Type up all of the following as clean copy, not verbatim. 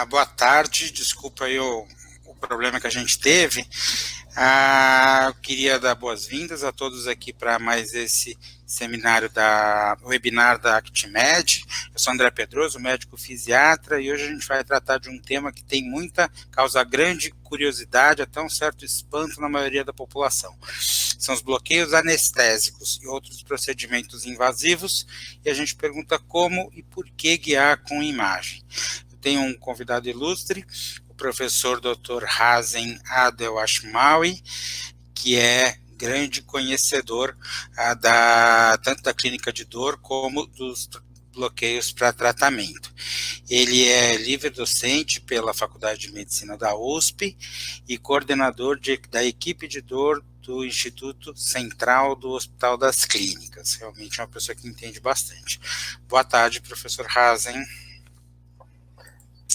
Boa tarde, desculpa aí o problema que a gente teve. Eu queria dar boas-vindas a todos aqui para mais esse seminário webinar da ActMed. Eu sou André Pedroso, médico fisiatra, e hoje a gente vai tratar de um tema que causa grande curiosidade, até um certo espanto na maioria da população. São os bloqueios anestésicos e outros procedimentos invasivos, e a gente pergunta como e por que guiar com imagem. Tem um convidado ilustre, o professor Dr. Hazen Adel Ashmawi, que é grande conhecedor tanto da clínica de dor como dos bloqueios para tratamento. Ele é livre docente pela Faculdade de Medicina da USP e coordenador da equipe de dor do Instituto Central do Hospital das Clínicas. Realmente é uma pessoa que entende bastante. Boa tarde, professor Hazen.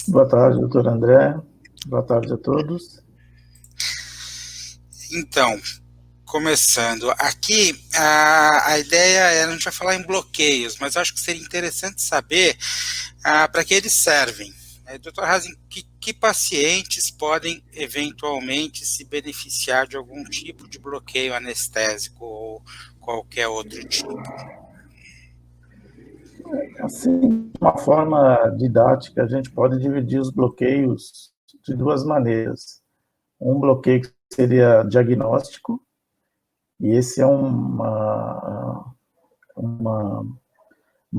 Boa tarde, doutor André. Boa tarde a todos. Então, começando, aqui a ideia é, a gente vai falar em bloqueios, mas acho que seria interessante saber para que eles servem. Dr. Hazen, que pacientes podem eventualmente se beneficiar de algum tipo de bloqueio anestésico ou qualquer outro tipo? Assim, de uma forma didática, a gente pode dividir os bloqueios de duas maneiras. Um bloqueio que seria diagnóstico, e esse é uma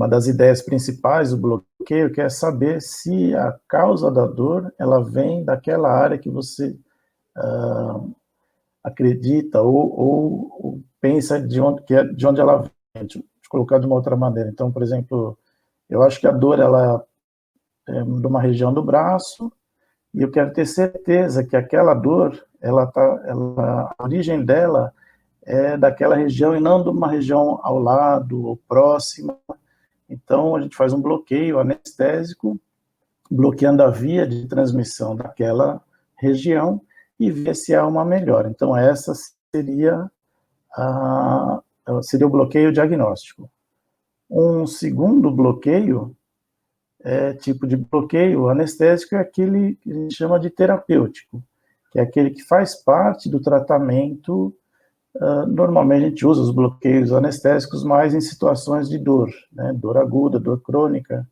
das ideias principais do bloqueio, que é saber se a causa da dor ela vem daquela área que você acredita ou pensa de onde ela vem. Deixa eu colocar de uma outra maneira. Então, por exemplo, eu acho que a dor ela é de uma região do braço e eu quero ter certeza que aquela dor, a origem dela é daquela região e não de uma região ao lado ou próxima. Então, a gente faz um bloqueio anestésico, bloqueando a via de transmissão daquela região e ver se há uma melhora. Então, essa seria o bloqueio diagnóstico. Um segundo bloqueio tipo de bloqueio anestésico é aquele que a gente chama de terapêutico, que é aquele que faz parte do tratamento. Normalmente a gente usa os bloqueios anestésicos mais em situações de dor, né? Dor aguda, dor crônica.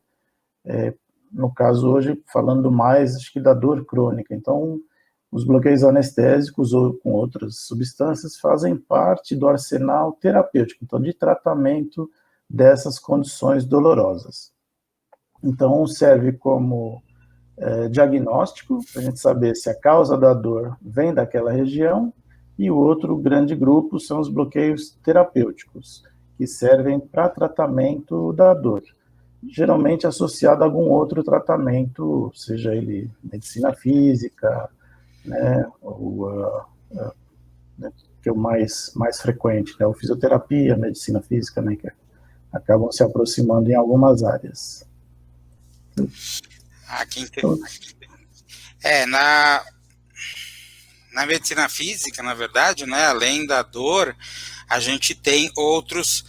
No caso hoje, falando mais, acho que da dor crônica. Então, os bloqueios anestésicos ou com outras substâncias fazem parte do arsenal terapêutico, então de tratamento dessas condições dolorosas. Então, serve como diagnóstico, para a gente saber se a causa da dor vem daquela região, e o outro grande grupo são os bloqueios terapêuticos, que servem para tratamento da dor, geralmente associado a algum outro tratamento, seja ele medicina física, né, que é o mais frequente, né, ou fisioterapia, medicina física, né, que acabam se aproximando em algumas áreas. Que interessante. Na medicina física, na verdade, né, além da dor, a gente tem outras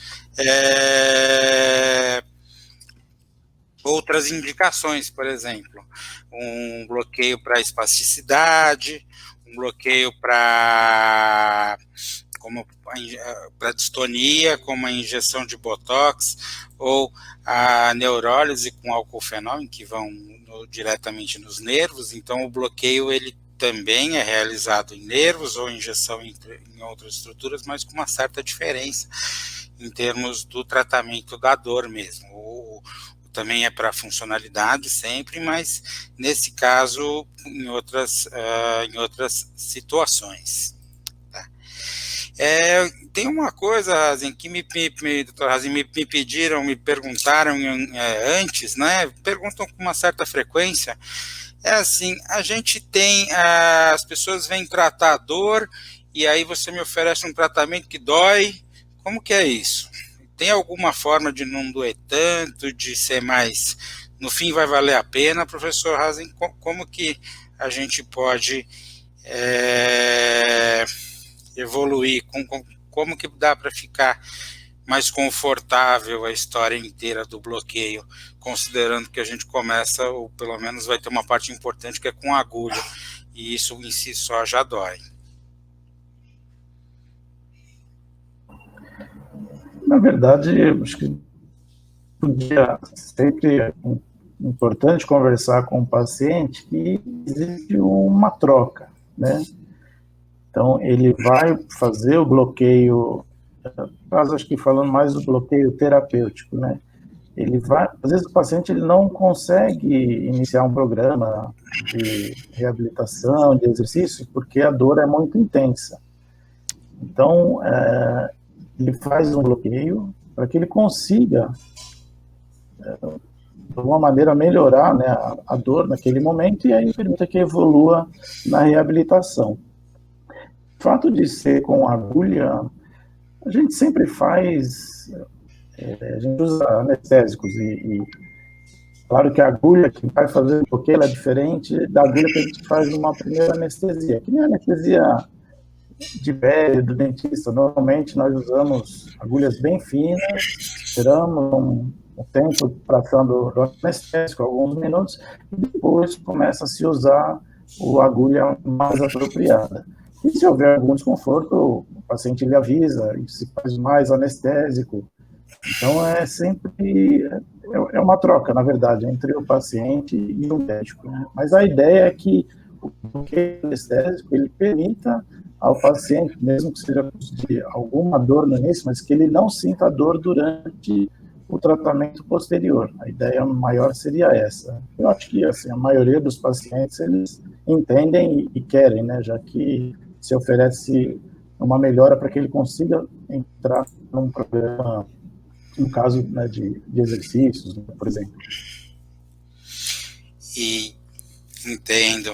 indicações, por exemplo, um bloqueio para espasticidade, um bloqueio para distonia, como a injeção de botox, ou a neurólise com alcofenol, que vão diretamente nos nervos. Então, o bloqueio ele também é realizado em nervos ou injeção em outras estruturas, mas com uma certa diferença em termos do tratamento da dor mesmo. Também é para funcionalidade sempre, mas nesse caso em outras situações. Tá? Tem uma coisa, Hazen, que Dr. Hazen, me pediram, me perguntaram antes, né? Perguntam com uma certa frequência. É assim, a gente tem, as pessoas vêm tratar a dor e aí você me oferece um tratamento que dói. Como que é isso? Tem alguma forma de não doer tanto, de ser mais, no fim vai valer a pena, professor Hazen? Como que a gente pode evoluir? Como que dá para ficar mais confortável a história inteira do bloqueio, considerando que a gente começa, ou pelo menos vai ter uma parte importante que é com agulha, e isso em si só já dói. Na verdade, eu acho que podia sempre importante conversar com o paciente que existe uma troca, né? Então, ele vai fazer o bloqueio, caso acho que falando mais do bloqueio terapêutico, né? Ele vai, às vezes o paciente ele não consegue iniciar um programa de reabilitação, de exercício, porque a dor é muito intensa. Então, ele faz um bloqueio para que ele consiga, de alguma maneira, melhorar, né, a dor naquele momento e aí permita que evolua na reabilitação. O fato de ser com agulha, a gente sempre faz, a gente usa anestésicos e claro que a agulha que vai fazer o bloqueio é diferente da agulha que a gente faz numa primeira anestesia, que nem a anestesia de pele do dentista. Normalmente nós usamos agulhas bem finas, esperamos um tempo passando do anestésico, alguns minutos, e depois começa a se usar a agulha mais apropriada. E se houver algum desconforto, o paciente lhe avisa e se faz mais anestésico. Então é sempre uma troca, na verdade, entre o paciente e o médico. Né? Mas a ideia é que o bloqueio anestésico ele permita ao paciente, mesmo que seja de alguma dor no início, mas que ele não sinta dor durante o tratamento posterior. A ideia maior seria essa. Eu acho que assim, a maioria dos pacientes eles entendem e querem, né, já que se oferece uma melhora para que ele consiga entrar num programa, no caso, né, de exercícios, né, por exemplo. E entendo.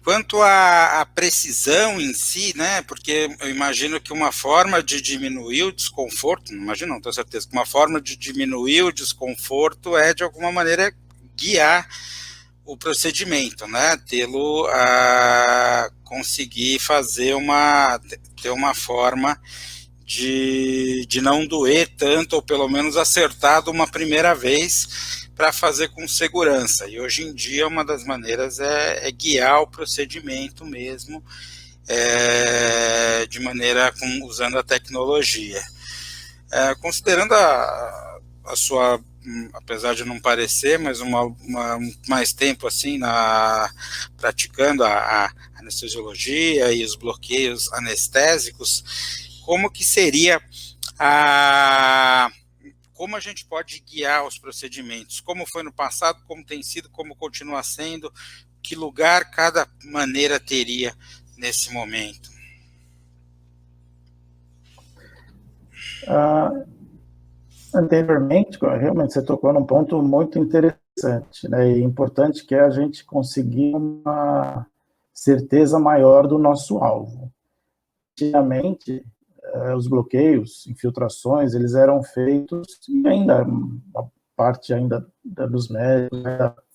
Quanto à precisão em si, né, porque eu imagino que uma forma de diminuir o desconforto, não imagino, não tenho certeza, que uma forma de diminuir o desconforto é, de alguma maneira, guiar o procedimento, né, tê-lo a conseguir ter uma forma de não doer tanto, ou pelo menos acertado uma primeira vez, para fazer com segurança. E hoje em dia uma das maneiras é guiar o procedimento mesmo, de maneira usando a tecnologia. Considerando a sua, apesar de não parecer, mas mais tempo assim praticando a anestesiologia e os bloqueios anestésicos, como que seria como a gente pode guiar os procedimentos? Como foi no passado, como tem sido, como continua sendo, que lugar cada maneira teria nesse momento? Anteriormente, realmente você tocou num ponto muito interessante, né, e importante, que é a gente conseguir uma certeza maior do nosso alvo. Antigamente, os bloqueios, infiltrações, eles eram feitos, e ainda, a parte ainda dos médicos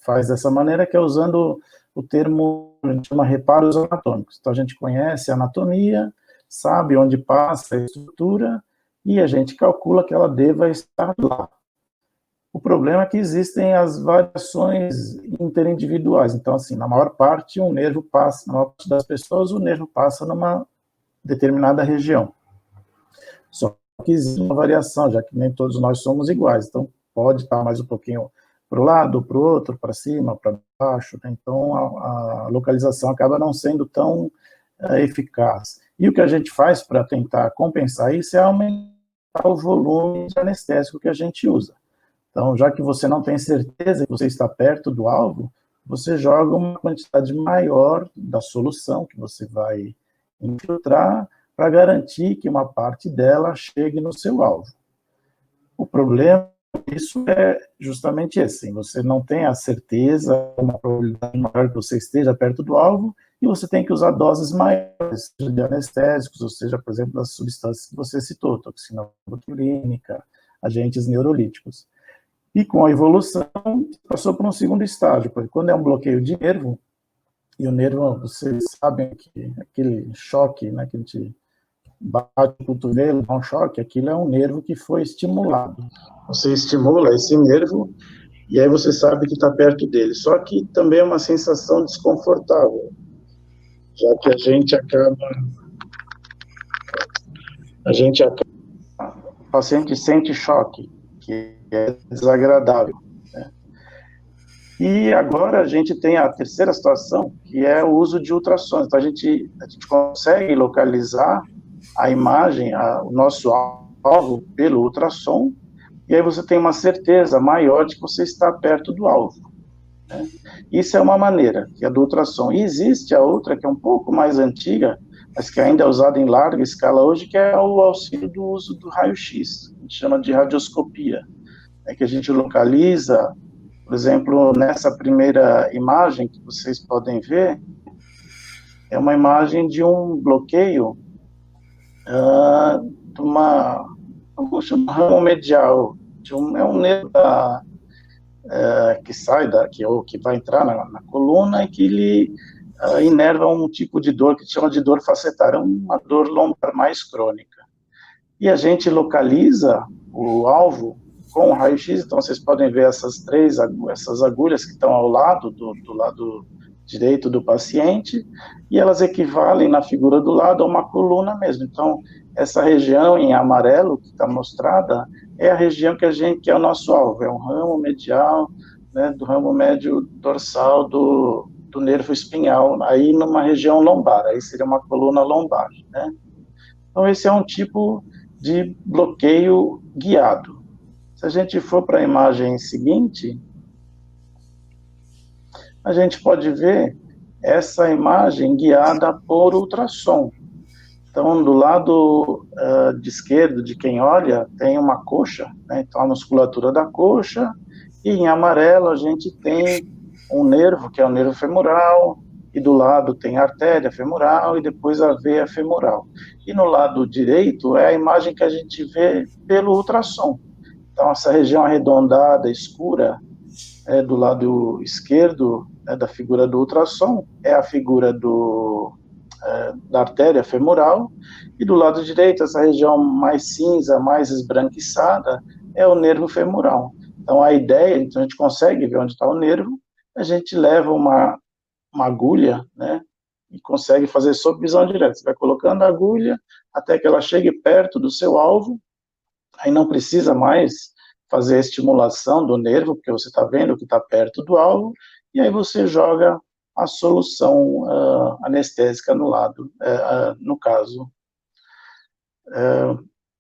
faz dessa maneira, que é usando o termo, a gente chama reparos anatômicos. Então, a gente conhece a anatomia, sabe onde passa a estrutura, e a gente calcula que ela deva estar lá. O problema é que existem as variações interindividuais. Então, assim, na maior parte, na maior parte das pessoas, o nervo passa numa determinada região. Só que existe uma variação, já que nem todos nós somos iguais. Então, pode estar mais um pouquinho para o lado, para o outro, para cima, para baixo. Né? Então, a localização acaba não sendo tão eficaz. E o que a gente faz para tentar compensar isso é aumentar o volume de anestésico que a gente usa. Então, já que você não tem certeza que você está perto do alvo, você joga uma quantidade maior da solução que você vai infiltrar para garantir que uma parte dela chegue no seu alvo. O problema disso é justamente esse: você não tem a certeza, uma probabilidade maior que você esteja perto do alvo, e você tem que usar doses maiores, seja de anestésicos, ou seja, por exemplo, das substâncias que você citou, toxina botulínica, agentes neurolíticos. E com a evolução, passou para um segundo estágio, porque quando é um bloqueio de nervo, e o nervo, vocês sabem que aquele choque, né, que a gente bate o cotovelo, dá um choque, aquilo é um nervo que foi estimulado. Você estimula esse nervo e aí você sabe que está perto dele. Só que também é uma sensação desconfortável, já que o paciente sente choque, que é desagradável, né? E agora a gente tem a terceira situação, que é o uso de ultrassons. Então a gente consegue localizar a imagem, o nosso alvo pelo ultrassom, e aí você tem uma certeza maior de que você está perto do alvo, né? Isso é uma maneira, que é do ultrassom. E existe a outra, que é um pouco mais antiga, mas que ainda é usada em larga escala hoje, que é o auxílio do uso do raio-x, a gente chama de radioscopia, é que a gente localiza, por exemplo, nessa primeira imagem que vocês podem ver, é uma imagem de um bloqueio de uma, vamos chamar, ramo medial, é um nervo que sai daqui, ou que vai entrar na coluna, e que ele inerva um tipo de dor que se chama de dor facetária, uma dor lombar mais crônica. E a gente localiza o alvo com o raio-x, então vocês podem ver essas agulhas que estão ao lado do lado direito do paciente, e elas equivalem na figura do lado a uma coluna mesmo. Então, essa região em amarelo que está mostrada é a região que é o nosso alvo, é um ramo medial, né, do ramo médio dorsal do nervo espinhal, aí numa região lombar, aí seria uma coluna lombar, né? Então, esse é um tipo de bloqueio guiado. Se a gente for para a imagem seguinte, a gente pode ver essa imagem guiada por ultrassom. Então, do lado de esquerdo de quem olha, tem uma coxa, né? Então a musculatura da coxa, e em amarelo a gente tem um nervo, que é o nervo femoral, e do lado tem a artéria femoral e depois a veia femoral. E no lado direito é a imagem que a gente vê pelo ultrassom. Então, essa região arredondada, escura, do lado esquerdo, da figura do ultrassom, é a figura da artéria femoral, e do lado direito, essa região mais cinza, mais esbranquiçada, é o nervo femoral. Então, a ideia, então a gente consegue ver onde está o nervo, a gente leva uma agulha, né, e consegue fazer sob visão direta. Você vai colocando a agulha até que ela chegue perto do seu alvo, aí não precisa mais fazer a estimulação do nervo, porque você está vendo que está perto do alvo, e aí você joga a solução anestésica no lado, no caso.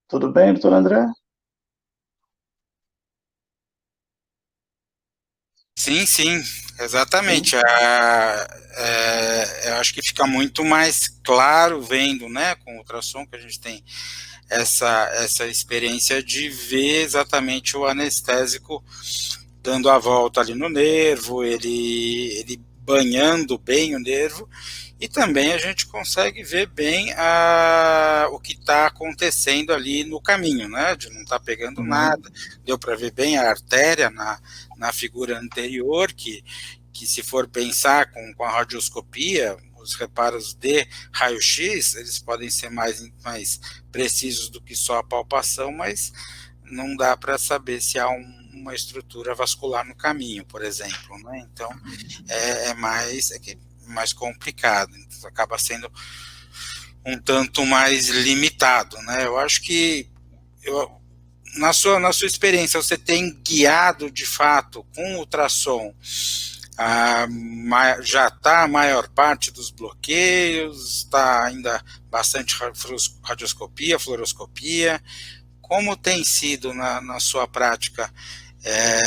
Tudo bem, doutor André? Sim, sim, exatamente. Eu acho que fica muito mais claro vendo, né, com o ultrassom, que a gente tem essa experiência de ver exatamente o anestésico dando a volta ali no nervo, ele banhando bem o nervo, e também a gente consegue ver bem o que está acontecendo ali no caminho, né? De não estar pegando nada. Deu para ver bem a artéria na figura anterior, que se for pensar com a radioscopia, os reparos de raio-x, eles podem ser mais precisos do que só a palpação, mas não dá para saber se há uma estrutura vascular no caminho, por exemplo, né? Então, é mais complicado, então, acaba sendo um tanto mais limitado, né? Eu acho que na sua experiência, você tem guiado de fato com ultrassom, já está a maior parte dos bloqueios, está ainda bastante radioscopia, fluoroscopia. Como tem sido na sua prática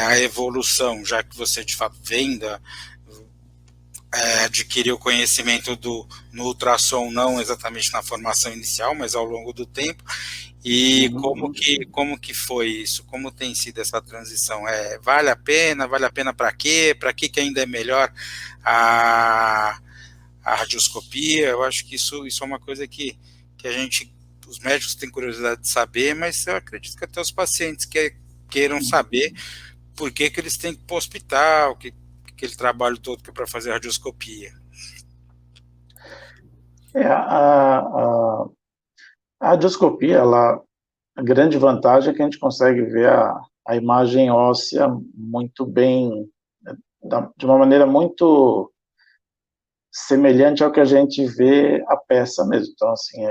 a evolução, já que você de fato adquiriu conhecimento no ultrassom, não exatamente na formação inicial, mas ao longo do tempo, e como que foi isso? Como tem sido essa transição? Vale a pena? Vale a pena para quê? Para que ainda é melhor a radioscopia? Eu acho que isso é uma coisa que os médicos têm curiosidade de saber, mas eu acredito que até os pacientes queiram saber por que eles têm que ir para o hospital, aquele trabalho todo que é para fazer radioscopia. A radioscopia, a grande vantagem é que a gente consegue ver a imagem óssea muito bem, de uma maneira muito semelhante ao que a gente vê a peça mesmo. Então, assim,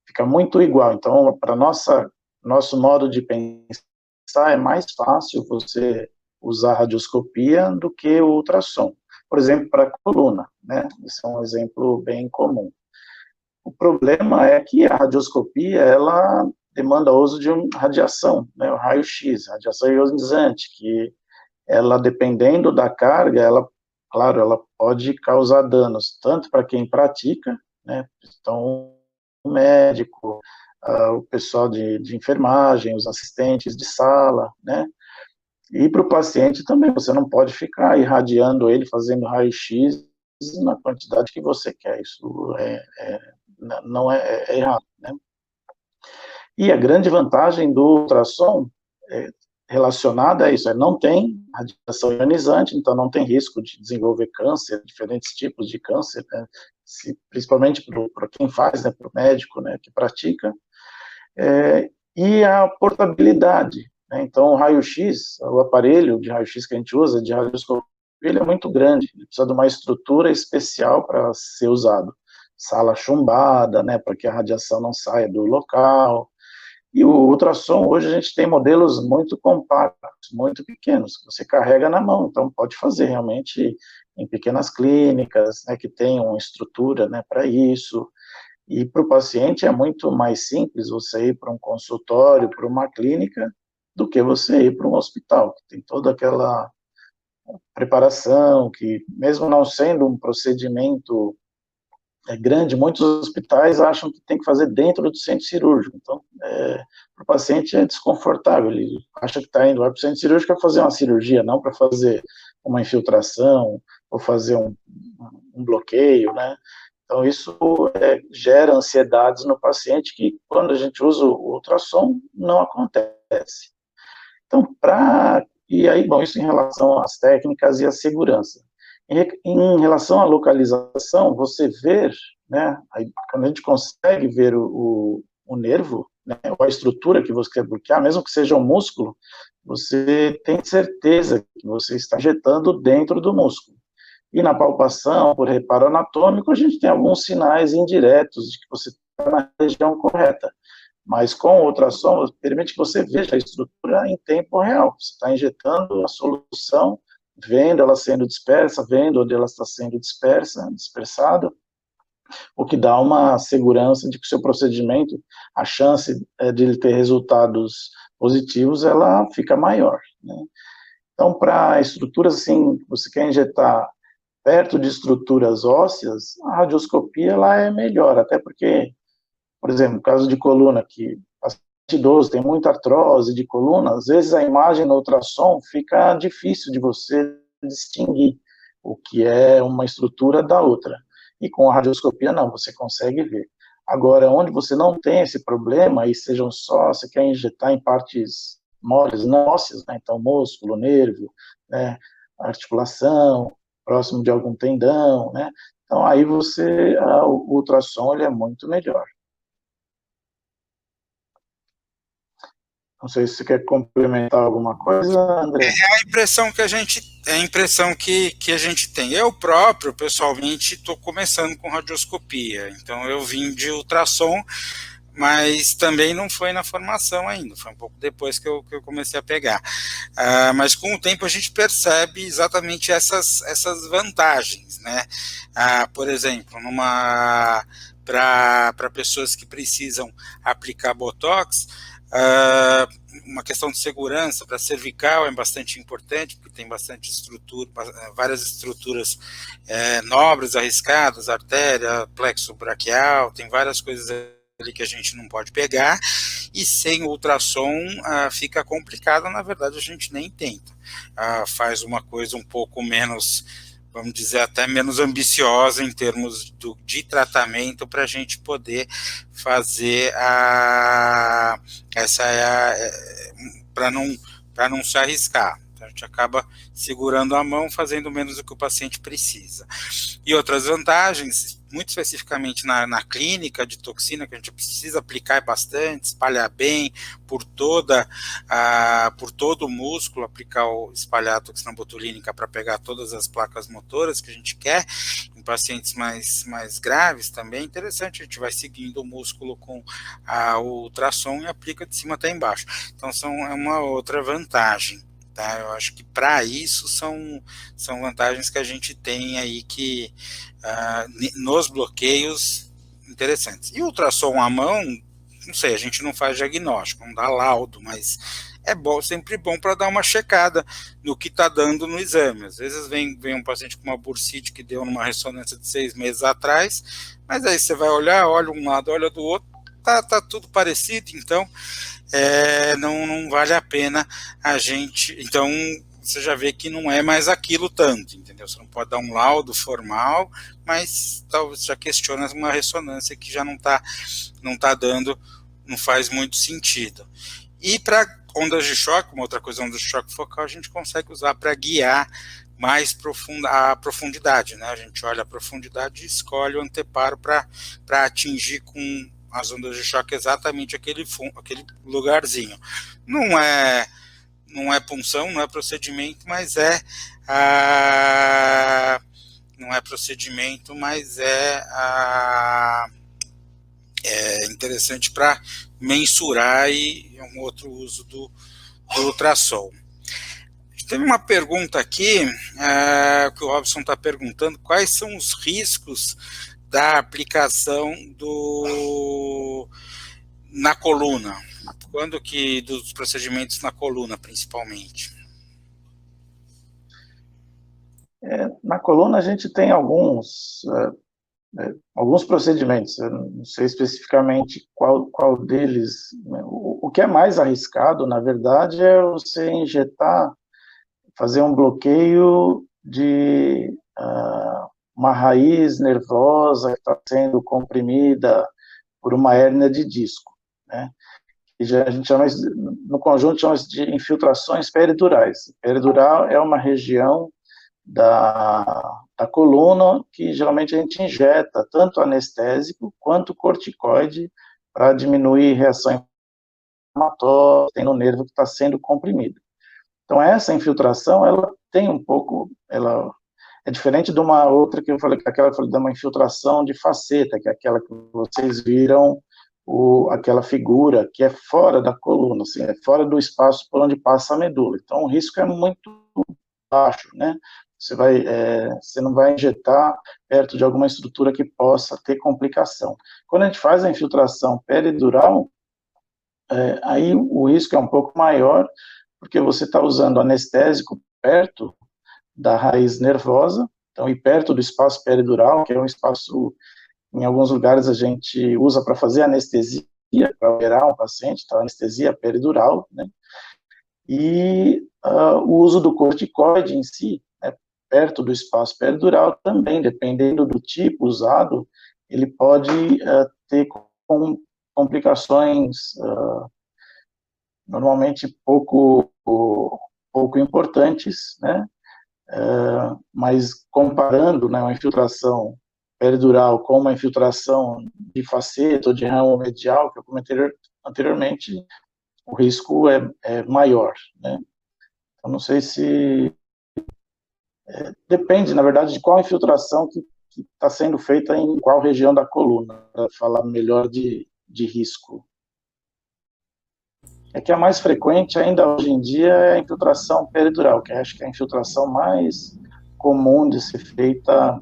fica muito igual. Então, para nosso modo de pensar, é mais fácil você usar a radioscopia do que o ultrassom. Por exemplo, para a coluna, né? Isso é um exemplo bem comum. O problema é que a radioscopia, ela demanda o uso de radiação, né? O raio-x, radiação ionizante, que ela, dependendo da carga, claro, ela pode causar danos, tanto para quem pratica, né? Então, o médico, o pessoal de enfermagem, os assistentes de sala, né? E para o paciente também, você não pode ficar irradiando ele, fazendo raio-x na quantidade que você quer, isso não é errado, né? E a grande vantagem do ultrassom relacionada a isso não tem radiação ionizante, então não tem risco de desenvolver câncer, diferentes tipos de câncer, né? Principalmente para quem faz, né, para o médico, né, que pratica, e a portabilidade, né? Então o raio-x, o aparelho de raio-x que a gente usa, de radioscopia, ele é muito grande, ele precisa de uma estrutura especial para ser usado, sala chumbada, né, para que a radiação não saia do local. E o ultrassom, hoje a gente tem modelos muito compactos, muito pequenos, que você carrega na mão, então pode fazer realmente em pequenas clínicas, né, que tenham estrutura, né, para isso. E para o paciente é muito mais simples você ir para um consultório, para uma clínica, do que você ir para um hospital, que tem toda aquela preparação, que mesmo não sendo um procedimento grande, muitos hospitais acham que tem que fazer dentro do centro cirúrgico. Então, para o paciente é desconfortável. Ele acha que está indo para o centro cirúrgico para fazer uma cirurgia, não para fazer uma infiltração ou fazer um bloqueio, né? Então, isso gera ansiedades no paciente que, quando a gente usa o ultrassom, não acontece. Então, e aí, bom, isso em relação às técnicas e à segurança. Em relação à localização, você ver, né, aí, quando a gente consegue ver o nervo, né, ou a estrutura que você quer bloquear, mesmo que seja um músculo, você tem certeza que você está injetando dentro do músculo. E na palpação, por reparo anatômico, a gente tem alguns sinais indiretos de que você está na região correta. Mas com o ultrassom, permite que você veja a estrutura em tempo real. Você está injetando a solução, vendo ela sendo dispersa, vendo onde ela está sendo dispersada, o que dá uma segurança de que o seu procedimento, a chance de ele ter resultados positivos, ela fica maior, né? Então, para estruturas assim, você quer injetar perto de estruturas ósseas, a radioscopia ela é melhor, até porque, por exemplo, no caso de coluna, que paciente idoso tem muita artrose de coluna, às vezes a imagem no ultrassom fica difícil de você distinguir o que é uma estrutura da outra. E com a radioscopia, não, você consegue ver. Agora, onde você não tem esse problema, e sejam só, você quer injetar em partes moles, não ósseas, né? Então músculo, nervo, né? Articulação, próximo de algum tendão, né? Então aí o ultrassom ele é muito melhor. Não sei se você quer complementar alguma coisa, André. É a impressão que a gente tem. Eu próprio, pessoalmente, estou começando com radioscopia. Então eu vim de ultrassom, mas também não foi na formação ainda, foi um pouco depois que eu comecei a pegar. Mas com o tempo a gente percebe exatamente essas vantagens, né? Por exemplo, para pessoas que precisam aplicar Botox, uma questão de segurança para cervical é bastante importante, porque tem bastante estrutura, várias estruturas nobres, arriscadas, artéria, plexo braquial, tem várias coisas ali que a gente não pode pegar, e sem ultrassom fica complicado, na verdade a gente nem tenta. Faz uma coisa um pouco menos, vamos dizer, até menos ambiciosa em termos de tratamento para a gente poder fazer para não se arriscar. Então, a gente acaba segurando a mão, fazendo menos do que o paciente precisa. E outras vantagens, muito especificamente na clínica de toxina, que a gente precisa aplicar bastante, espalhar bem por todo o músculo, espalhar a toxina botulínica para pegar todas as placas motoras que a gente quer. Em pacientes mais graves também é interessante, a gente vai seguindo o músculo com o ultrassom e aplica de cima até embaixo. Então, é uma outra vantagem. Tá? Eu acho que para isso são vantagens que a gente tem aí que nos bloqueios interessantes. E o ultrassom à mão, não sei, a gente não faz diagnóstico, não dá laudo, mas é bom, sempre bom para dar uma checada no que está dando no exame. Às vezes vem um paciente com uma bursite que deu numa ressonância de 6 meses atrás, mas aí você vai olha um lado, olha do outro, tá tudo parecido, então não vale a pena a gente. Então você já vê que não é mais aquilo tanto, entendeu? Você não pode dar um laudo formal, mas talvez já questiona uma ressonância que já não tá dando, não faz muito sentido. E para ondas de choque, uma outra coisa, ondas de choque focal, a gente consegue usar para guiar mais a profundidade, né? A gente olha a profundidade e escolhe o anteparo para atingir com as ondas de choque exatamente aquele lugarzinho. Não é punção, não é procedimento, mas não é procedimento, mas é interessante para mensurar e é um outro uso do ultrassom. Teve uma pergunta aqui que o Robson está perguntando, quais são os riscos da aplicação na coluna? Quando que dos procedimentos na coluna, principalmente? Na coluna a gente tem alguns procedimentos, eu não sei especificamente qual deles, né? O que é mais arriscado, na verdade, é você fazer um bloqueio de uma raiz nervosa que está sendo comprimida por uma hérnia de disco, né? A gente chama isso, no conjunto, chama isso de infiltrações peridurais. Peridural é uma região da coluna que geralmente a gente injeta tanto anestésico quanto corticoide para diminuir reação inflamatória no nervo que está sendo comprimido. Então, essa infiltração, ela tem um pouco, ela é diferente de uma outra que eu falei, aquela que eu falei de uma infiltração de faceta, que é aquela que vocês viram, aquela figura que é fora da coluna, assim, é fora do espaço por onde passa a medula. Então, o risco é muito baixo, né? Você não vai injetar perto de alguma estrutura que possa ter complicação. Quando a gente faz a infiltração peridural, aí o risco é um pouco maior, porque você está usando anestésico perto da raiz nervosa, então, e perto do espaço peridural, que é um espaço, em alguns lugares a gente usa para fazer anestesia, para operar um paciente, então, anestesia peridural, né? E o uso do corticoide em si, né, perto do espaço peridural, também, dependendo do tipo usado, ele pode ter complicações normalmente pouco importantes, né? Mas comparando, né, uma infiltração peridural com uma infiltração de faceta ou de ramo medial, que eu comentei anteriormente, o risco é maior, né? Eu não sei se depende, na verdade, de qual infiltração que está sendo feita em qual região da coluna, para falar melhor de risco. É que a mais frequente ainda hoje em dia é a infiltração peridural, que acho que é a infiltração mais comum de ser feita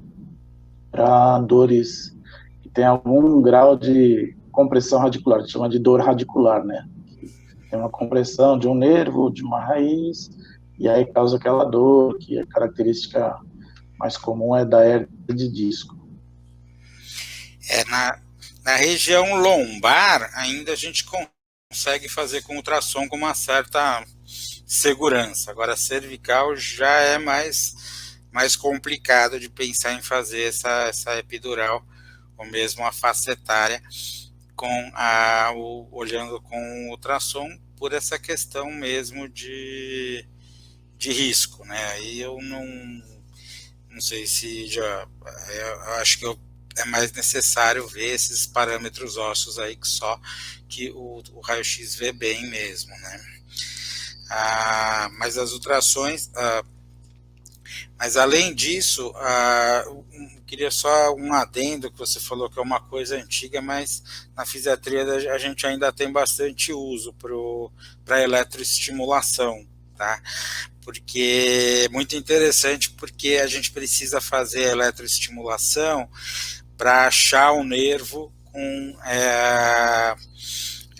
para dores que tem algum grau de compressão radicular, que chama de dor radicular, né? Tem uma compressão de um nervo, de uma raiz, e aí causa aquela dor, que a característica mais comum é da hérnia de disco. Na região lombar, ainda a gente consegue fazer com ultrassom com uma certa segurança. Agora, cervical já é mais complicado de pensar em fazer essa epidural, ou mesmo a facetária, olhando com ultrassom, por essa questão mesmo de de risco, né? Aí eu não sei se já, eu acho que é mais necessário ver esses parâmetros ósseos aí que o raio-x vê bem mesmo, né? Mas as ultrações, mas além disso, queria só um adendo que você falou que é uma coisa antiga, mas na fisiatria a gente ainda tem bastante uso para eletroestimulação, tá? Porque é muito interessante, porque a gente precisa fazer eletroestimulação para achar o nervo com... a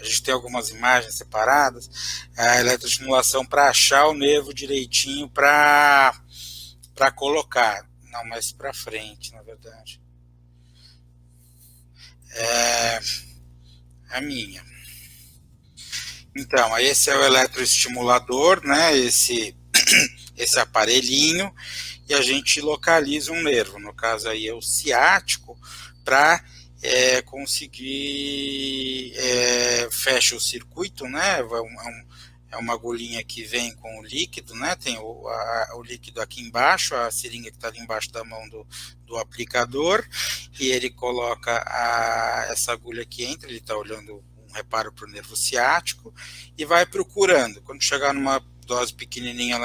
gente tem algumas imagens separadas, a eletroestimulação para achar o nervo direitinho para colocar. Não, mais para frente, na verdade. É a minha. Então, esse é o eletroestimulador, né? Esse aparelhinho, e a gente localiza um nervo, no caso aí é o ciático, para conseguir fecha o circuito, né? É uma agulhinha que vem com o líquido, né? Tem o líquido aqui embaixo, a seringa que está ali embaixo da mão do aplicador, e ele coloca essa agulha que entra, ele está olhando um reparo para o nervo ciático, e vai procurando. Quando chegar numa dose pequenininha,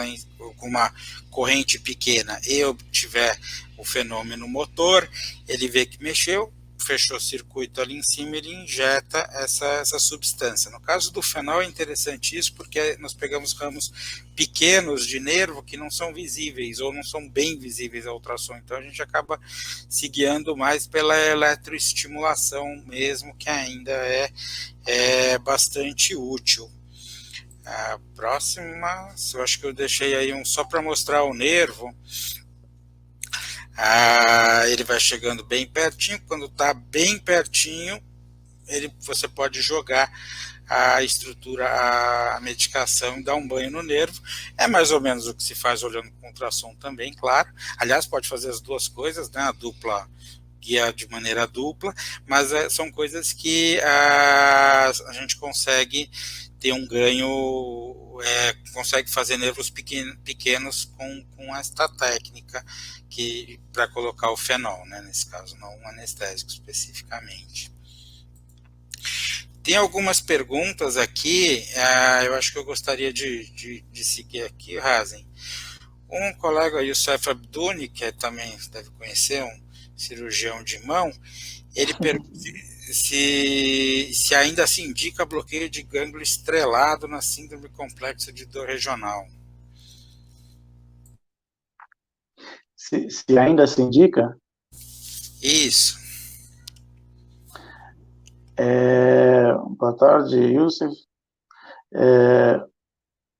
com uma corrente pequena, e eu tiver o fenômeno motor, ele vê que mexeu, fechou o circuito ali em cima, ele injeta essa substância. No caso do fenol é interessante isso, porque nós pegamos ramos pequenos de nervo que não são visíveis, ou não são bem visíveis à ultrassom, então a gente acaba se guiando mais pela eletroestimulação mesmo, que ainda é bastante útil. A próxima, eu acho que eu deixei aí só para mostrar o nervo. Ele vai chegando bem pertinho, quando está bem pertinho, você pode jogar a estrutura, a medicação e dar um banho no nervo. É mais ou menos o que se faz olhando com ultrassom também, claro. Aliás, pode fazer as duas coisas, né? A dupla guia de maneira dupla, mas são coisas que a gente consegue ter um ganho, consegue fazer nervos pequenos com esta técnica para colocar o fenol, né, nesse caso, não um anestésico especificamente. Tem algumas perguntas aqui, eu acho que eu gostaria de seguir aqui, Hazen. Um colega, Youssef Abdouni, que também deve conhecer, um cirurgião de mão, ele pergunta se ainda se indica bloqueio de gânglio estrelado na síndrome complexa de dor regional. Se ainda se indica? Isso. Boa tarde, Youssef.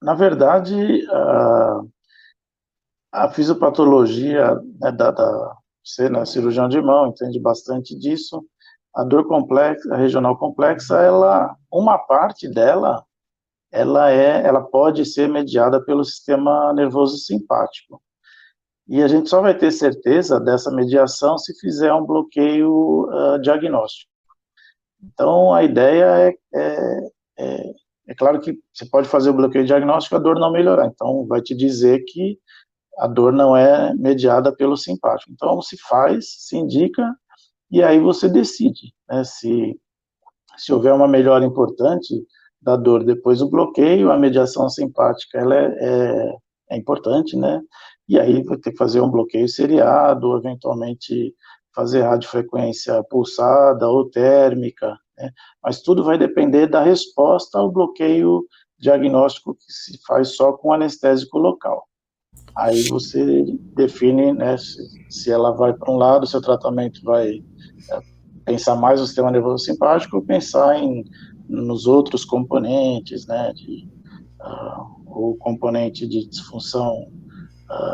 Na verdade, a fisiopatologia, né, você, né, cirurgião de mão, entende bastante disso. A dor complexa, a regional complexa, uma parte dela, ela pode ser mediada pelo sistema nervoso simpático. E a gente só vai ter certeza dessa mediação se fizer um bloqueio diagnóstico. Então, a ideia é claro que você pode fazer o bloqueio diagnóstico e a dor não melhorar. Então, vai te dizer que a dor não é mediada pelo simpático. Então, se indica, e aí você decide, né, se houver uma melhora importante da dor depois do bloqueio, a mediação simpática ela é importante, né? E aí vai ter que fazer um bloqueio seriado, ou eventualmente fazer radiofrequência pulsada ou térmica, né? Mas tudo vai depender da resposta ao bloqueio diagnóstico que se faz só com anestésico local. Aí você define, né, se ela vai para um lado, seu tratamento vai pensar mais no sistema nervoso simpático ou pensar nos outros componentes, né, o componente de disfunção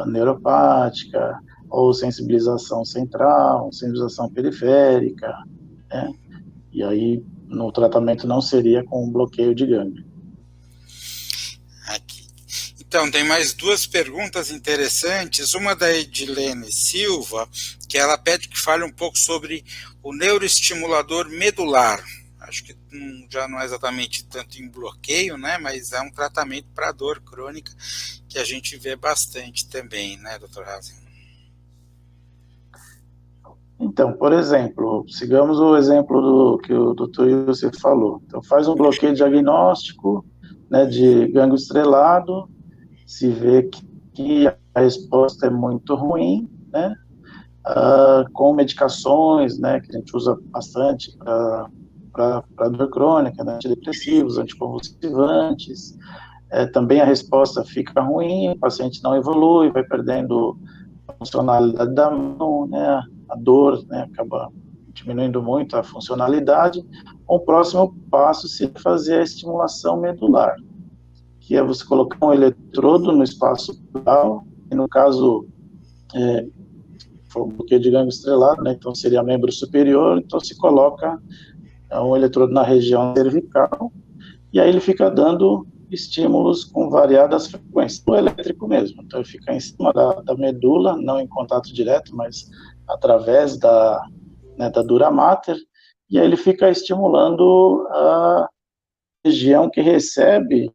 neuropática, ou sensibilização central, sensibilização periférica, né, e aí no tratamento não seria com um bloqueio de gânglio. Aqui. Então, tem mais duas perguntas interessantes, uma da Edilene Silva, que ela pede que fale um pouco sobre o neuroestimulador medular. acho que já não é exatamente tanto em bloqueio, né, mas é um tratamento para dor crônica que a gente vê bastante também, né, Dr. Hazen? Então, por exemplo, sigamos o exemplo que o Dr. Youssef falou. Então, faz um bloqueio diagnóstico, né, de gânglio estrelado, se vê que a resposta é muito ruim, né, com medicações, né, que a gente usa bastante para dor crônica, né, antidepressivos, anticonvulsivantes, também a resposta fica ruim, o paciente não evolui, vai perdendo a funcionalidade da mão, né, a dor, né, acaba diminuindo muito a funcionalidade. O próximo passo seria fazer a estimulação medular, que é você colocar um eletrodo no espaço pleural, e no caso, foi um bloqueio de gânglio estrelado, né, então seria membro superior, então se coloca um eletrodo na região cervical, e aí ele fica dando estímulos com variadas frequências, o elétrico mesmo, então ele fica em cima da medula, não em contato direto, mas através da dura mater, e aí ele fica estimulando a região que recebe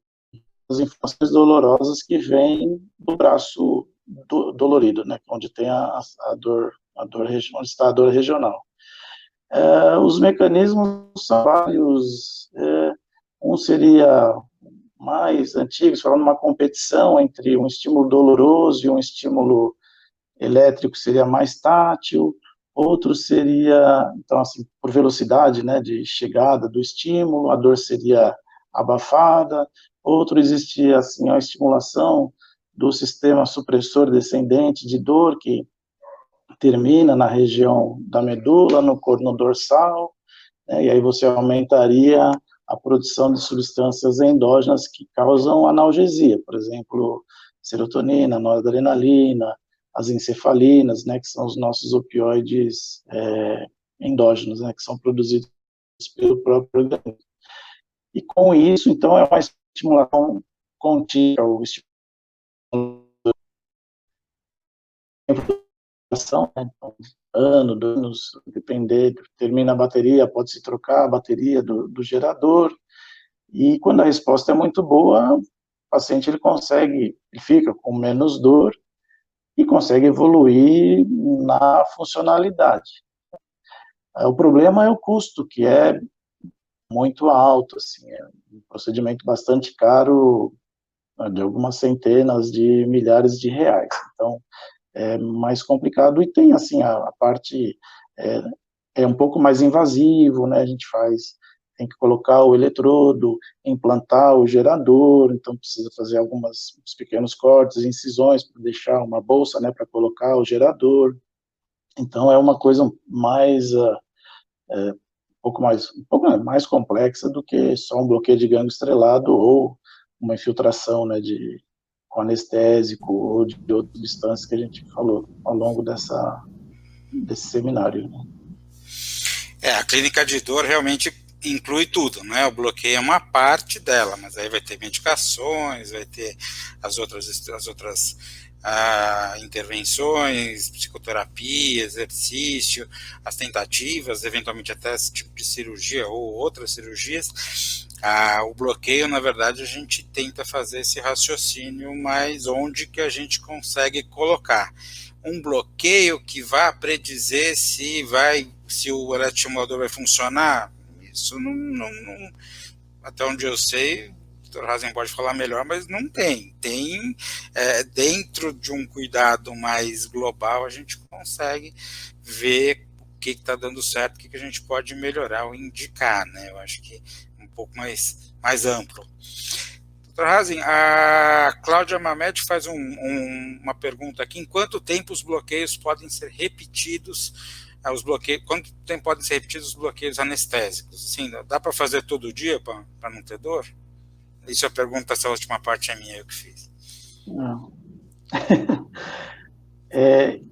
as informações dolorosas que vêm do braço dolorido, né, onde tem a dor, onde está a dor regional. Os mecanismos são vários, um seria mais antigos, falando uma competição entre um estímulo doloroso e um estímulo elétrico, seria mais tátil, outro seria, então, assim, por velocidade, né, de chegada do estímulo, a dor seria abafada, outro existia, assim, a estimulação do sistema supressor descendente de dor, que termina na região da medula, no corno dorsal, né, e aí você aumentaria a produção de substâncias endógenas que causam analgesia, por exemplo, serotonina, noradrenalina, as encefalinas, né, que são os nossos opioides endógenos, né, que são produzidos pelo próprio organismo. E com isso, então, é uma estimulação contínua, o estímulo né, então, ano, 2 anos, depender, termina a bateria, pode-se trocar a bateria do gerador, e quando a resposta é muito boa, o paciente ele fica com menos dor e consegue evoluir na funcionalidade. O problema é o custo, que é muito alto, assim, é um procedimento bastante caro, de algumas centenas de milhares de reais. Então, é mais complicado, e tem, assim, a parte é um pouco mais invasivo, né, a gente tem que colocar o eletrodo, implantar o gerador, então precisa fazer uns pequenos cortes, incisões, para deixar uma bolsa, né, para colocar o gerador, então é uma coisa um pouco mais complexa do que só um bloqueio de gânglio estrelado ou uma infiltração, né, com anestésico ou de outras substâncias que a gente falou ao longo desse seminário. Né? A clínica de dor realmente inclui tudo, né? O bloqueio é uma parte dela, mas aí vai ter medicações, vai ter as outras intervenções, psicoterapia, exercício, as tentativas, eventualmente até esse tipo de cirurgia ou outras cirurgias. O bloqueio, na verdade, a gente tenta fazer esse raciocínio, mas onde que a gente consegue colocar um bloqueio que vá predizer se o eletroestimulador vai funcionar, isso não, até onde eu sei, o Dr. Hazen pode falar melhor, mas não tem. Dentro de um cuidado mais global, a gente consegue ver o que está dando certo, o que a gente pode melhorar ou indicar, né? Eu acho que é um pouco mais amplo. Dr. Hazen, a Cláudia Mamed faz uma pergunta aqui: em quanto tempo os bloqueios podem ser repetidos? Quanto tempo podem ser repetidos os bloqueios anestésicos? Assim, dá para fazer todo dia para não ter dor? Isso é a pergunta, essa última parte é minha, eu que fiz. Não.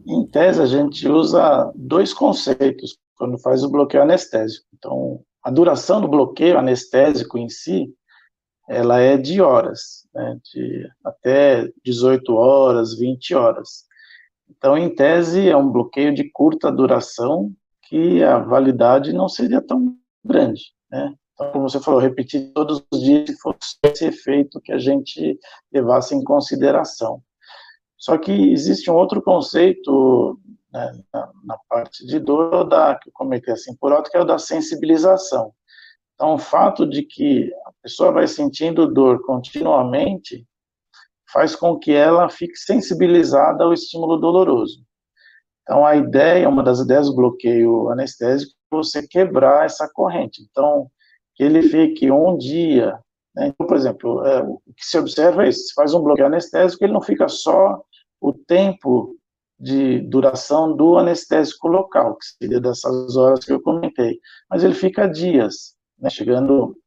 Em tese, a gente usa 2 conceitos quando faz o bloqueio anestésico. Então, a duração do bloqueio anestésico em si, ela é de horas, né, de até 18 horas, 20 horas. Então, em tese, é um bloqueio de curta duração, que a validade não seria tão grande. né? Então, como você falou, repetir todos os dias se fosse esse efeito que a gente levasse em consideração. Só que existe um outro conceito, né, na parte de dor, que eu comentei assim por alto, que é o da sensibilização. Então, o fato de que a pessoa vai sentindo dor continuamente faz com que ela fique sensibilizada ao estímulo doloroso. Então, a ideia, uma das ideias do bloqueio anestésico é você quebrar essa corrente. Então, que ele fique um dia, né? Então, por exemplo, o que se observa é isso, se faz um bloqueio anestésico, ele não fica só o tempo de duração do anestésico local, que seria dessas horas que eu comentei, mas ele fica dias, né? Chegando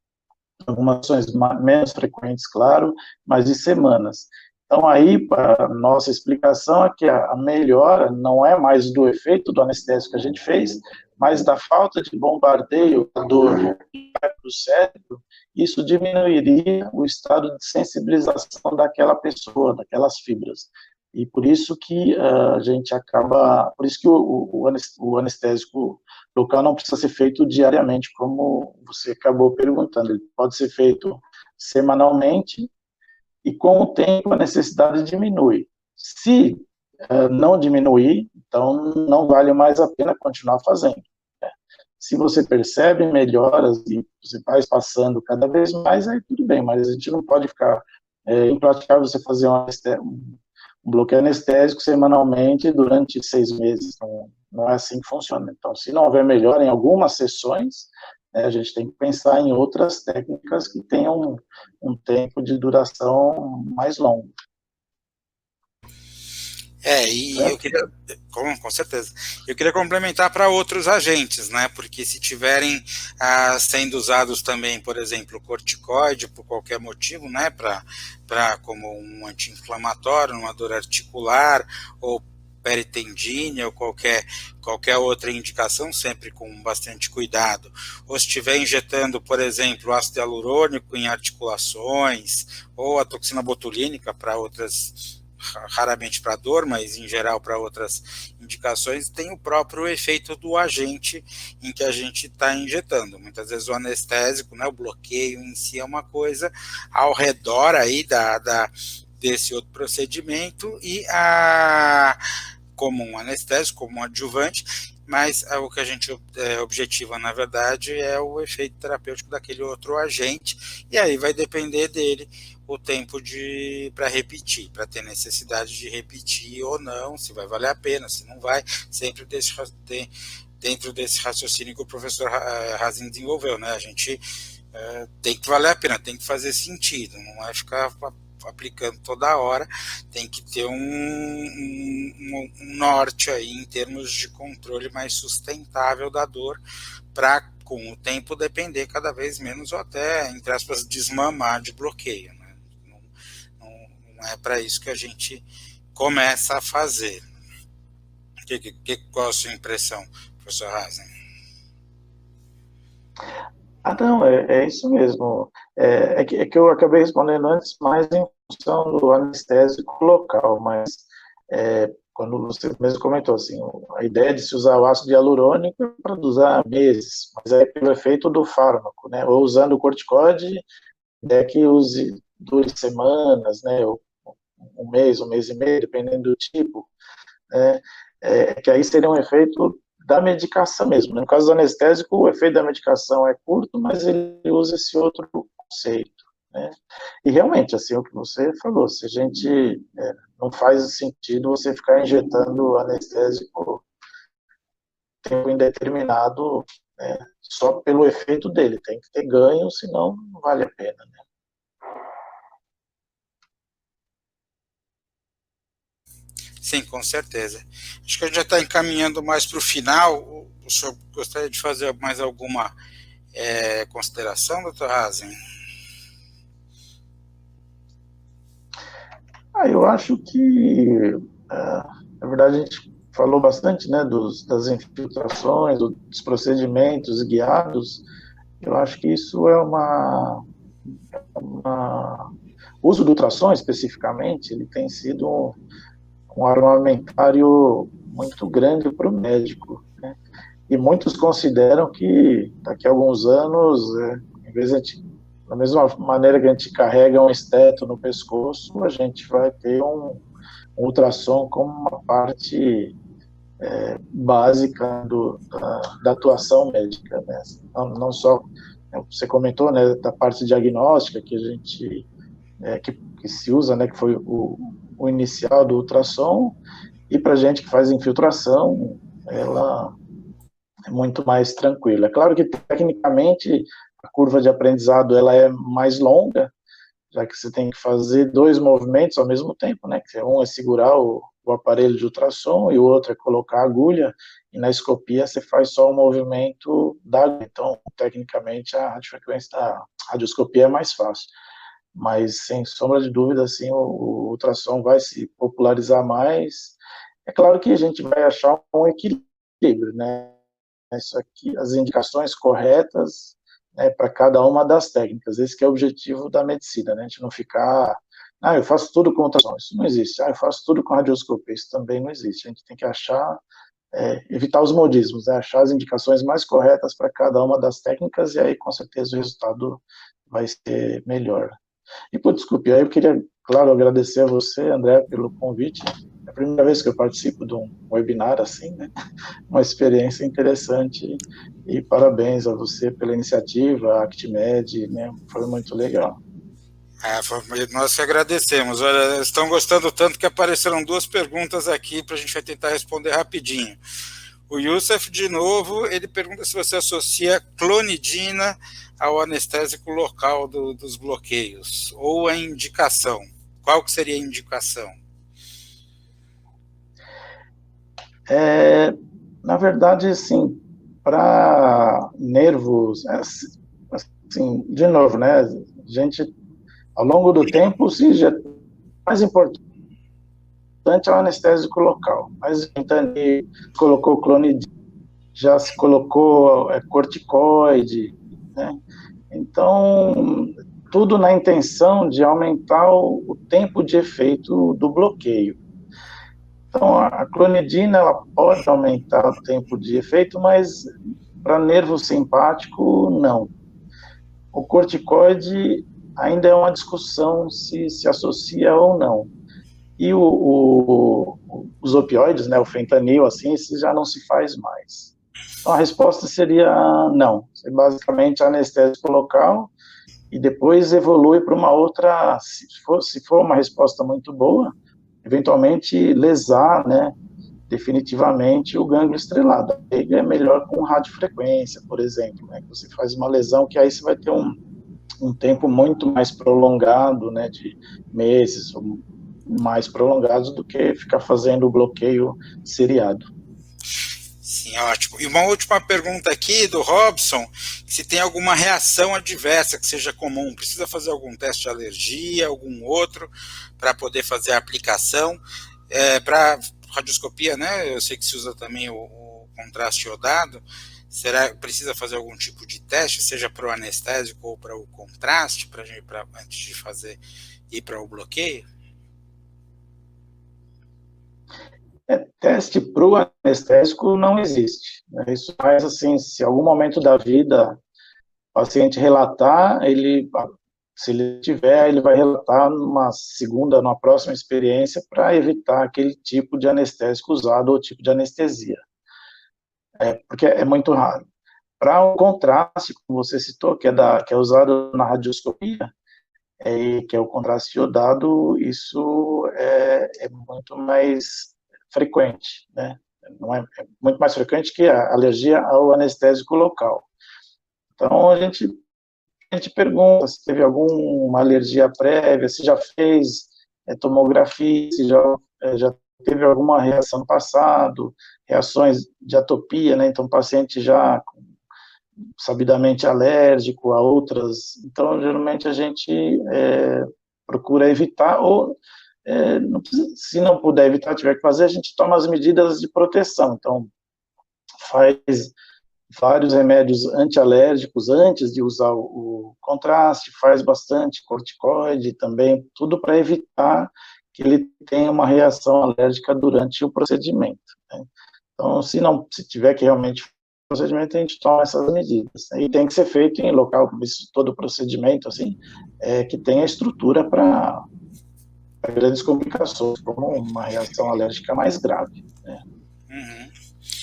algumas ações menos frequentes, claro, mas de semanas. Então, aí, a nossa explicação é que a melhora não é mais do efeito do anestésico que a gente fez, mas da falta de bombardeio da dor para o cérebro, isso diminuiria o estado de sensibilização daquela pessoa, daquelas fibras. E por isso que a gente acaba, por isso que o anestésico local não precisa ser feito diariamente, como você acabou perguntando. Ele pode ser feito semanalmente e com o tempo a necessidade diminui. Se não diminuir, então não vale mais a pena continuar fazendo. Né? Se você percebe melhoras e você vai passando cada vez mais, aí tudo bem, mas a gente não pode ficar impraticável você fazer um bloqueio anestésico semanalmente durante 6 meses. Não é assim que funciona. Então, se não houver melhora em algumas sessões, a gente tem que pensar em outras técnicas que tenham um tempo de duração mais longo. E eu queria, com certeza, eu queria complementar para outros agentes, né, porque se tiverem sendo usados também, por exemplo, corticoide, por qualquer motivo, né, como um anti-inflamatório, uma dor articular, ou peritendínea, ou qualquer outra indicação, sempre com bastante cuidado. Ou se estiver injetando, por exemplo, ácido hialurônico em articulações, ou a toxina botulínica para outras, raramente para dor, mas em geral para outras indicações, tem o próprio efeito do agente em que a gente está injetando. Muitas vezes o anestésico, né, o bloqueio em si é uma coisa, ao redor aí desse outro procedimento, e como um anestésico, como um adjuvante, mas o que a gente objetiva, na verdade, é o efeito terapêutico daquele outro agente, e aí vai depender dele o tempo para repetir, para ter necessidade de repetir ou não, se vai valer a pena, se não vai, sempre dentro desse raciocínio que o professor Razin desenvolveu, né? A gente tem que valer a pena, tem que fazer sentido, não é ficar aplicando toda hora, tem que ter um norte aí em termos de controle mais sustentável da dor, para com o tempo depender cada vez menos, ou até, entre aspas, desmamar de bloqueio, né? Não é para isso que a gente começa a fazer. Qual a sua impressão, professor Hazen? Não, é isso mesmo. É que eu acabei respondendo antes mais em função do anestésico local, mas quando você mesmo comentou, assim, a ideia de se usar o ácido hialurônico é para usar meses, mas é pelo efeito do fármaco, né? Ou usando o corticoide, que use 2 semanas, né? Ou um mês e meio, dependendo do tipo, né? Que aí seria um efeito da medicação mesmo. No caso do anestésico, o efeito da medicação é curto, mas ele usa esse outro conceito, né? E realmente, assim, o que você falou, se a gente não faz sentido você ficar injetando anestésico tempo indeterminado, né, só pelo efeito dele, tem que ter ganho, senão não vale a pena, né? Sim, com certeza. Acho que a gente já está encaminhando mais para o final. O senhor gostaria de fazer mais alguma consideração, doutor Hazen? Eu acho que, na verdade, a gente falou bastante, né, das infiltrações, dos procedimentos guiados. Eu acho que isso é o uso do ultrassom, especificamente, ele tem sido um armamentário muito grande para o médico, né? E muitos consideram que daqui a alguns anos, em vez de a gente, da mesma maneira que a gente carrega um esteto no pescoço, a gente vai ter um ultrassom como uma parte básica da atuação médica, né? Não só, você comentou, né, da parte diagnóstica que a gente que se usa, né, que foi o inicial do ultrassom, e para a gente que faz infiltração, ela é muito mais tranquila. É claro que tecnicamente a curva de aprendizado ela é mais longa, já que você tem que fazer dois movimentos ao mesmo tempo, né? Um é segurar o aparelho de ultrassom e o outro é colocar a agulha, e na escopia você faz só o movimento da agulha. Então, tecnicamente, a radiofrequência, a radioscopia é mais fácil. Mas, sem sombra de dúvida, assim, o ultrassom vai se popularizar mais. É claro que a gente vai achar um equilíbrio, né? Isso aqui, as indicações corretas, né, para cada uma das técnicas. Esse que é o objetivo da medicina, né? A gente não ficar, eu faço tudo com ultrassom, isso não existe. Eu faço tudo com radioscopia, isso também não existe. A gente tem que achar, evitar os modismos, né? Achar as indicações mais corretas para cada uma das técnicas, e aí, com certeza, o resultado vai ser melhor. E, por desculpe, aí eu queria, claro, agradecer a você, André, pelo convite. É a primeira vez que eu participo de um webinar assim, né? Uma experiência interessante, e parabéns a você pela iniciativa, a ActMed, né? Foi muito legal. Nós que agradecemos. Olha, estão gostando tanto que apareceram duas perguntas aqui para a gente vai tentar responder rapidinho. O Youssef, de novo, ele pergunta se você associa clonidina ao anestésico local dos bloqueios, ou a indicação. Qual que seria a indicação? Na verdade, assim, para nervos, assim, de novo, né, a gente, ao longo do tempo, sim, já mais importante é o anestésico local, mas Ventani colocou clonidina, já se colocou corticoide, né? Então, tudo na intenção de aumentar o tempo de efeito do bloqueio. Então, a clonidina ela pode aumentar o tempo de efeito, mas para nervo simpático, não. O corticoide ainda é uma discussão se associa ou não. E os opioides, né, o fentanil, assim, esse já não se faz mais. Então, a resposta seria não. É basicamente anestésico local, e depois evolui para uma outra, se for uma resposta muito boa, eventualmente lesar, né, definitivamente o gânglio estrelado. Aí é melhor com radiofrequência, por exemplo, né, que você faz uma lesão que aí você vai ter um tempo muito mais prolongado, né, de meses, mais prolongados do que ficar fazendo o bloqueio seriado. Sim, ótimo. E uma última pergunta aqui do Robson, se tem alguma reação adversa que seja comum, precisa fazer algum teste de alergia, algum outro, para poder fazer a aplicação. Para radioscopia, né, eu sei que se usa também o contraste iodado, precisa fazer algum tipo de teste, seja para o anestésico ou para o contraste, antes de ir para o bloqueio? Teste para o anestésico não existe. Né? Isso faz assim, se em algum momento da vida o paciente relatar, se ele tiver, ele vai relatar numa próxima experiência para evitar aquele tipo de anestésico usado ou tipo de anestesia. Porque é muito raro. Para o contraste, como você citou, que é usado na radioscopia, que é o contraste iodado, isso é muito mais frequente, né? Não é muito mais frequente que a alergia ao anestésico local. Então, a gente pergunta se teve alguma alergia prévia, se já fez tomografia, se já teve alguma reação no passado, reações de atopia, né? Então, o paciente já sabidamente alérgico a outras. Então, geralmente, a gente procura evitar, ou se não puder evitar, tiver que fazer, a gente toma as medidas de proteção. Então, faz vários remédios antialérgicos antes de usar o contraste, faz bastante corticoide também, tudo para evitar que ele tenha uma reação alérgica durante o procedimento. Né? Então, se tiver que realmente procedimento a gente toma essas medidas. E tem que ser feito em local, todo o procedimento, assim, que tenha estrutura para grandes complicações, como uma reação alérgica mais grave. Né? Uhum.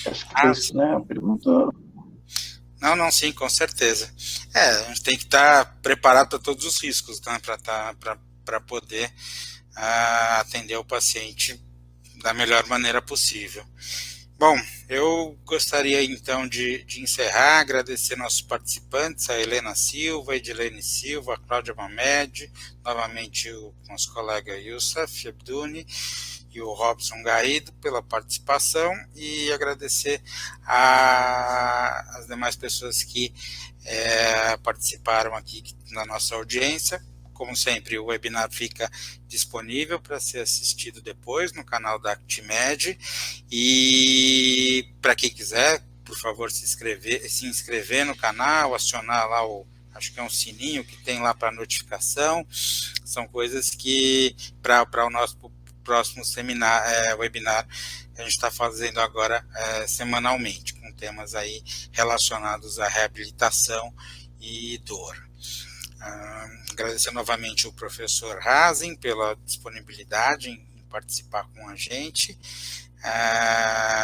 Acho que foi isso, né? A pergunta. Não, não, sim, com certeza. A gente tem que estar preparado para todos os riscos, né, para poder atender o paciente da melhor maneira possível. Bom, eu gostaria então de encerrar, agradecer nossos participantes, a Helena Silva, a Edilene Silva, a Cláudia Mamed, novamente o nosso colega Youssef Abduni e o Robson Garrido pela participação, e agradecer às demais pessoas que participaram aqui na nossa audiência. Como sempre, o webinar fica disponível para ser assistido depois no canal da ActiMed, e para quem quiser, por favor, se inscrever no canal, acionar lá acho que é um sininho que tem lá para notificação. São coisas que para o nosso próximo webinar a gente está fazendo agora semanalmente, com temas aí relacionados à reabilitação e dor. Agradecer novamente o professor Hazen pela disponibilidade em participar com a gente.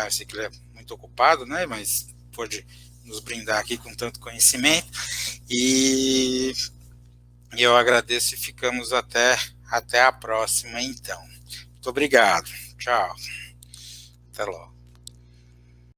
Eu sei que ele é muito ocupado, né, mas pôde nos brindar aqui com tanto conhecimento, e eu agradeço e ficamos até a próxima, então. Muito obrigado. Tchau. Até logo.